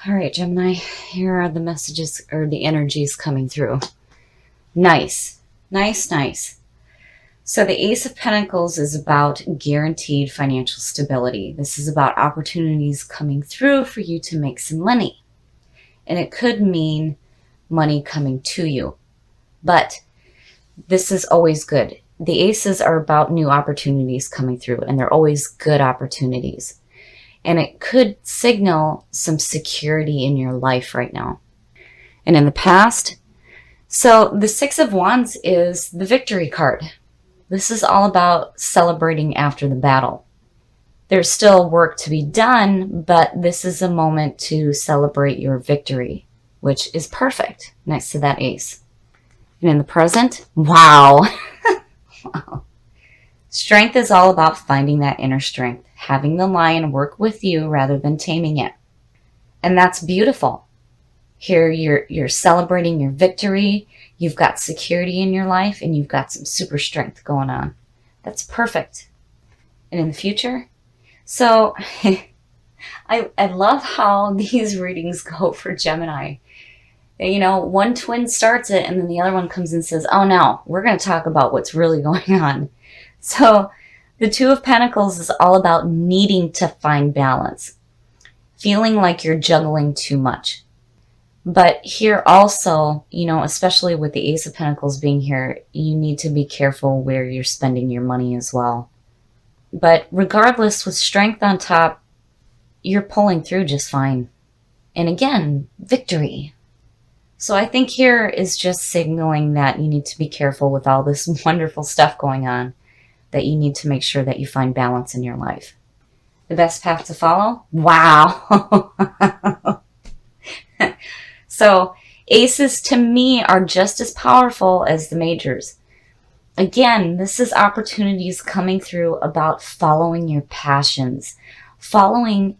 All right, Gemini, here are the messages or the energies coming through. Nice, nice, nice. So the Ace of Pentacles is about guaranteed financial stability. This is about opportunities coming through for you to make some money. And it could mean money coming to you. But this is always good. The aces are about new opportunities coming through, and they're always good opportunities. And it could signal some security in your life right now. And in the past, so the Six of Wands is the victory card. This is all about celebrating after the battle. There's still work to be done, but this is a moment to celebrate your victory, which is perfect next to that ace. And in the present, wow. Wow. Strength is all about finding that inner strength, having the lion work with you rather than taming it. And that's beautiful. Here you're celebrating your victory, you've got security in your life, and you've got some super strength going on. That's perfect. And in the future, so I love how these readings go for Gemini. You know, one twin starts it and then the other one comes and says, oh no, we're going to talk about what's really going on. So the Two of Pentacles is all about needing to find balance, feeling like you're juggling too much. But here also, you know, especially with the Ace of Pentacles being here, you need to be careful where you're spending your money as well. But regardless, with strength on top, you're pulling through just fine. And again, victory. So I think here is just signaling that you need to be careful with all this wonderful stuff going on, that you need to make sure that you find balance in your life. The best path to follow? Wow. So aces to me are just as powerful as the majors. Again, this is opportunities coming through about following your passions, following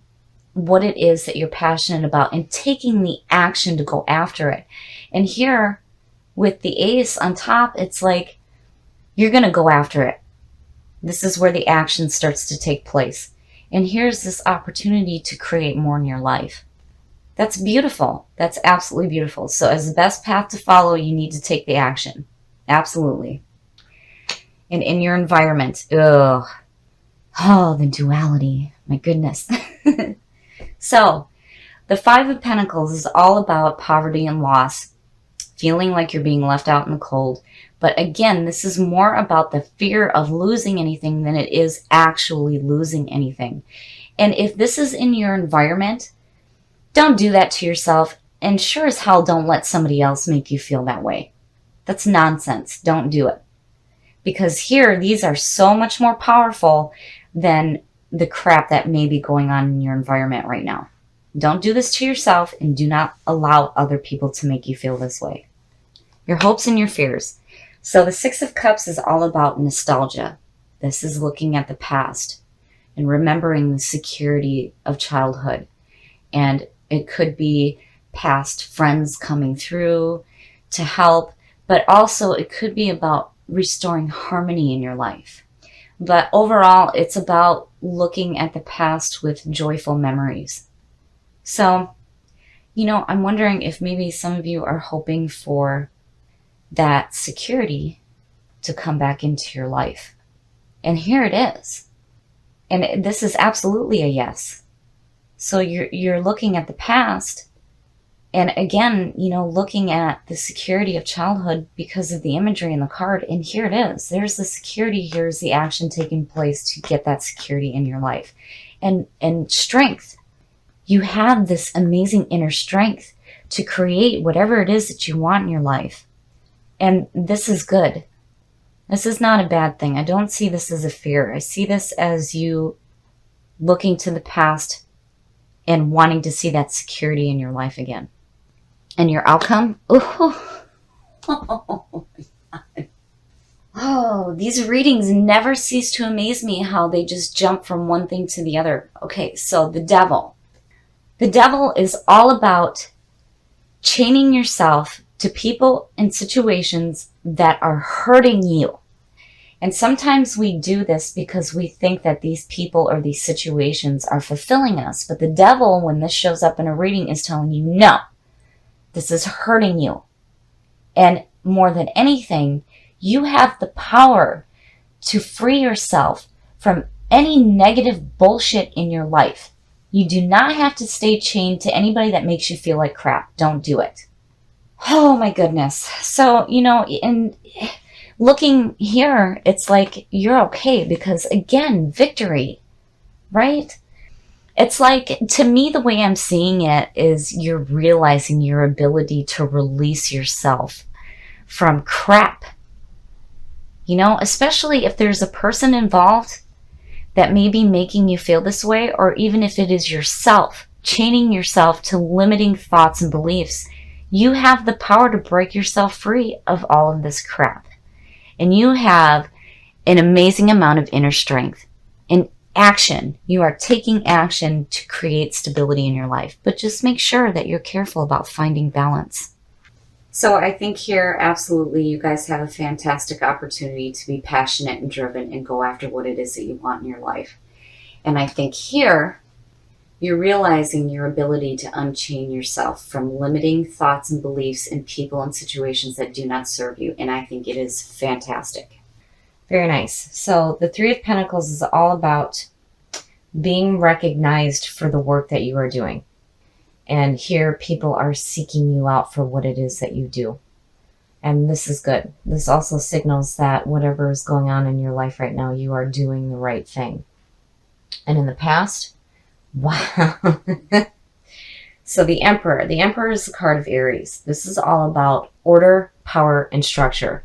what it is that you're passionate about and taking the action to go after it. And here with the ace on top, it's like you're going to go after it. This is where the action starts to take place. And here's this opportunity to create more in your life. That's beautiful. That's absolutely beautiful. So as the best path to follow, you need to take the action. Absolutely. And in your environment, the duality. My goodness. So the Five of Pentacles is all about poverty and loss, feeling like you're being left out in the cold. But again, this is more about the fear of losing anything than it is actually losing anything. And if this is in your environment, don't do that to yourself. And sure as hell, don't let somebody else make you feel that way. That's nonsense. Don't do it. Because here, these are so much more powerful than the crap that may be going on in your environment right now. Don't do this to yourself, and do not allow other people to make you feel this way. Your hopes and your fears. So the Six of Cups is all about nostalgia. This is looking at the past and remembering the security of childhood. And it could be past friends coming through to help, but also it could be about restoring harmony in your life. But overall, it's about looking at the past with joyful memories. So, you know, I'm wondering if maybe some of you are hoping for that security to come back into your life. And here it is. And this is absolutely a yes. So you're looking at the past, and again, you know, looking at the security of childhood because of the imagery in the card. And here it is. There's the security. Here's the action taking place to get that security in your life. And strength. You have this amazing inner strength to create whatever it is that you want in your life. And this is good. This is not a bad thing. I don't see this as a fear. I see this as you looking to the past and wanting to see that security in your life again. And your outcome? Oh, these readings never cease to amaze me how they just jump from one thing to the other. Okay, so the devil. The devil is all about chaining yourself to people and situations that are hurting you. And sometimes we do this because we think that these people or these situations are fulfilling us. But the devil, when this shows up in a reading, is telling you, no, this is hurting you. And more than anything, you have the power to free yourself from any negative bullshit in your life. You do not have to stay chained to anybody that makes you feel like crap. Don't do it. Oh my goodness. So, in looking here, it's like you're okay because, again, victory, right? It's like, to me, the way I'm seeing it is you're realizing your ability to release yourself from crap. Especially if there's a person involved that may be making you feel this way, or even if it is yourself, chaining yourself to limiting thoughts and beliefs. You have the power to break yourself free of all of this crap. And you have an amazing amount of inner strength. In action, you are taking action to create stability in your life. But just make sure that you're careful about finding balance. So I think here, absolutely, you guys have a fantastic opportunity to be passionate and driven and go after what it is that you want in your life. And I think here, you're realizing your ability to unchain yourself from limiting thoughts and beliefs in people and situations that do not serve you. And I think it is fantastic. Very nice. So the Three of Pentacles is all about being recognized for the work that you are doing. And here people are seeking you out for what it is that you do. And this is good. This also signals that whatever is going on in your life right now, you are doing the right thing. And in the past, wow. So the Emperor. The Emperor is the card of Aries. This is all about order, power, and structure.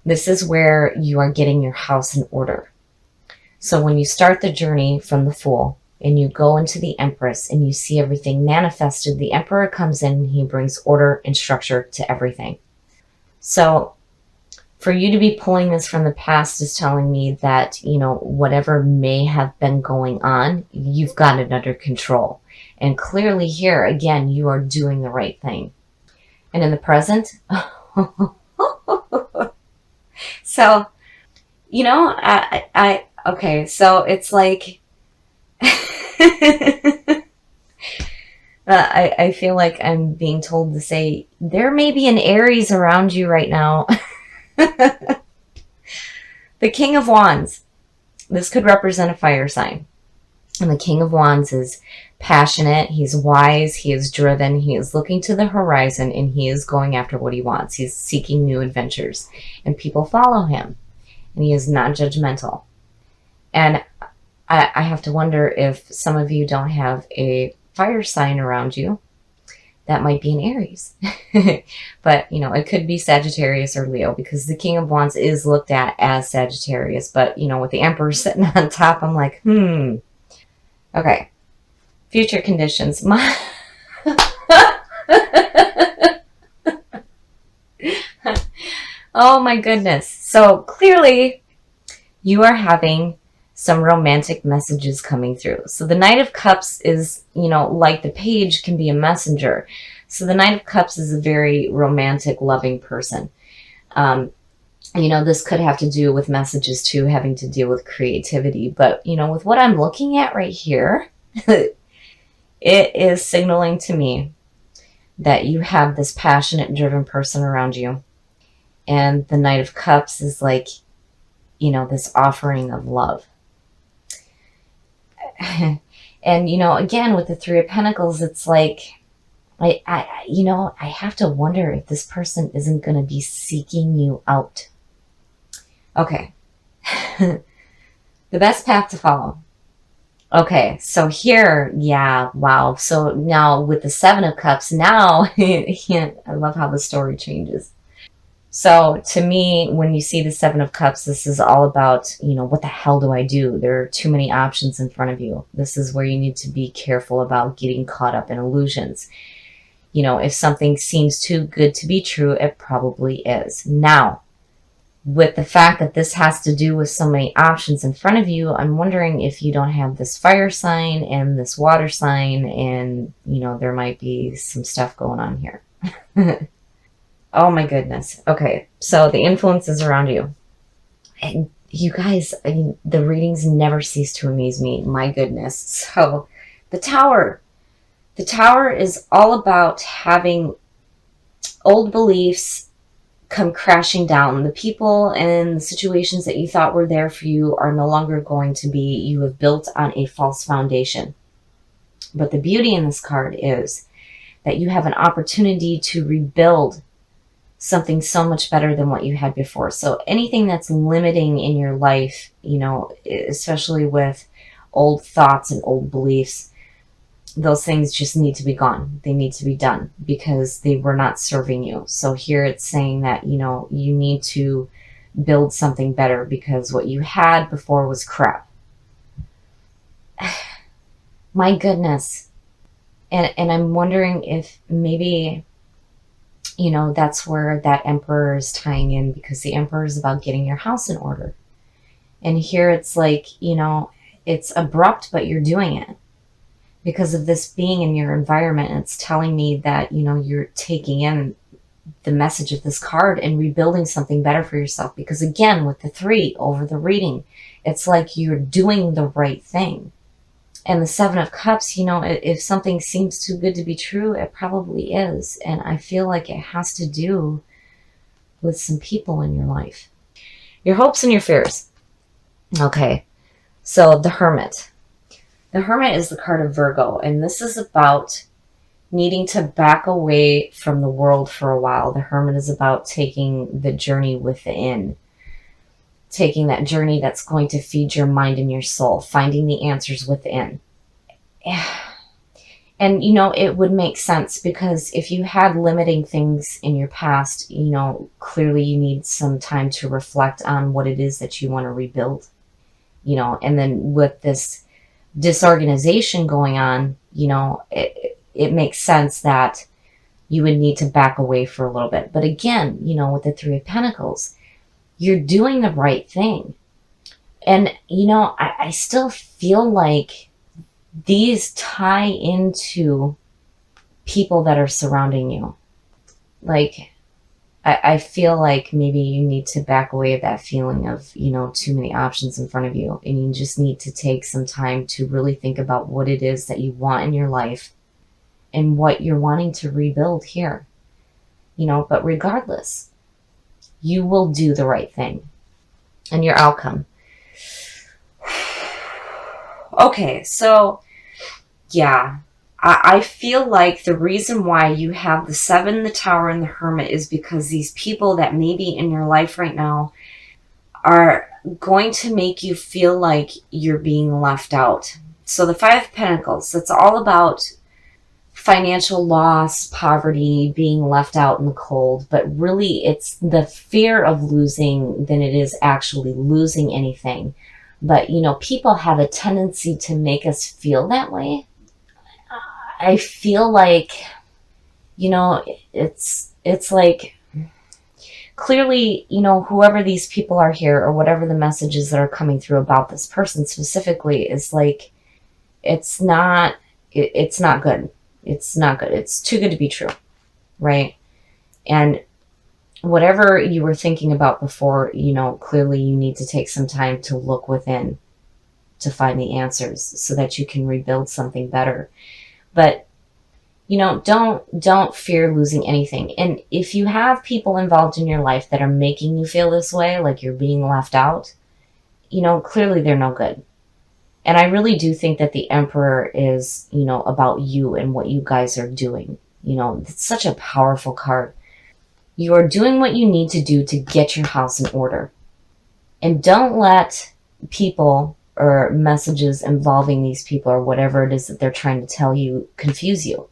This is where you are getting your house in order. So when you start the journey from the Fool, and you go into the Empress and you see everything manifested, the Emperor comes in and he brings order and structure to everything. So for you to be pulling this from the past is telling me that, whatever may have been going on, you've got it under control. And clearly here, again, you are doing the right thing. And in the present, so, okay, so it's like, I feel like I'm being told to say there may be an Aries around you right now. The King of Wands. This could represent a fire sign. And the King of Wands is passionate. He's wise. He is driven. He is looking to the horizon and he is going after what he wants. He's seeking new adventures and people follow him. And he is not judgmental. And I have to wonder if some of you don't have a fire sign around you. That might be an Aries. But, it could be Sagittarius or Leo because the King of Wands is looked at as Sagittarius. But, with the Emperor sitting on top, I'm like, Okay. Future conditions. Oh my goodness. So clearly you are having some romantic messages coming through. So the Knight of Cups is, like the Page can be a messenger. So the Knight of Cups is a very romantic, loving person. This could have to do with messages too, having to deal with creativity. But, with what I'm looking at right here, it is signaling to me that you have this passionate, driven person around you. And the Knight of Cups is like, this offering of love. And, again, with the Three of Pentacles, it's like, I have to wonder if this person isn't going to be seeking you out. Okay. The best path to follow. Okay, so here, yeah, wow. So now with the Seven of Cups, now, I love how the story changes. So to me, when you see the Seven of Cups, this is all about, what the hell do I do? There are too many options in front of you. This is where you need to be careful about getting caught up in illusions. If something seems too good to be true, it probably is. Now, with the fact that this has to do with so many options in front of you, I'm wondering if you don't have this fire sign and this water sign and, there might be some stuff going on here. Oh my goodness. Okay, so the influences around you. And you guys, I mean, the readings never cease to amaze me. My goodness. So the Tower. The Tower is all about having old beliefs come crashing down. The people and the situations that you thought were there for you are no longer going to be. You have built on a false foundation. But the beauty in this card is that you have an opportunity to rebuild something so much better than what you had before. So anything that's limiting in your life, you know, especially with old thoughts and old beliefs, those things just need to be gone. They need to be done because they were not serving you. So here it's saying that, you know, you need to build something better because what you had before was crap. My goodness. And I'm wondering if maybe, you know, that's where that Emperor is tying in, because the Emperor is about getting your house in order. And here it's like, you know, it's abrupt, but you're doing it because of this being in your environment. It's telling me that, you know, you're taking in the message of this card and rebuilding something better for yourself. Because again, with the 3 over the reading, it's like you're doing the right thing. And the 7 of Cups, you know, if something seems too good to be true, it probably is. And I feel like it has to do with some people in your life. Your hopes and your fears. Okay, so the Hermit. The Hermit is the card of Virgo, and this is about needing to back away from the world for a while. The Hermit is about taking the journey within. Taking that journey that's going to feed your mind and your soul, finding the answers within. And, you know, it would make sense because if you had limiting things in your past, you know, clearly you need some time to reflect on what it is that you want to rebuild, you know, and then with this disorganization going on, you know, it makes sense that you would need to back away for a little bit. But again, you know, with the 3 of Pentacles, you're doing the right thing. And, you know, I still feel like these tie into people that are surrounding you. Like, I feel like maybe you need to back away of that feeling of, you know, too many options in front of you. And you just need to take some time to really think about what it is that you want in your life and what you're wanting to rebuild here. You know, but regardless, you will do the right thing. And your outcome. Okay, so yeah, I feel like the reason why you have the 7, the Tower, and the Hermit is because these people that may be in your life right now are going to make you feel like you're being left out. So the 5 of Pentacles, it's all about financial loss, poverty, being left out in the cold, but really it's the fear of losing than it is actually losing anything. But, you know, people have a tendency to make us feel that way. I feel like, you know, it's like clearly, you know, whoever these people are here or whatever the messages that are coming through about this person specifically is like, it's not good. It's not good. It's too good to be true, right? And whatever you were thinking about before, you know, clearly you need to take some time to look within to find the answers so that you can rebuild something better. But, you know, don't fear losing anything. And if you have people involved in your life that are making you feel this way, like you're being left out, you know, clearly they're no good. And I really do think that the Emperor is, you know, about you and what you guys are doing. You know, it's such a powerful card. You are doing what you need to do to get your house in order. And don't let people or messages involving these people or whatever it is that they're trying to tell you confuse you.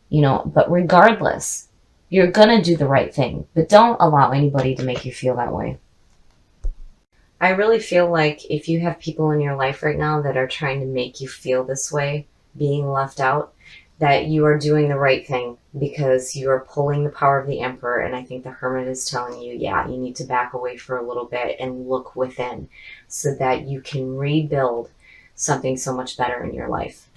You know, but regardless, you're going to do the right thing. But don't allow anybody to make you feel that way. I really feel like if you have people in your life right now that are trying to make you feel this way, being left out, that you are doing the right thing because you are pulling the power of the Emperor. And I think the Hermit is telling you, yeah, you need to back away for a little bit and look within so that you can rebuild something so much better in your life.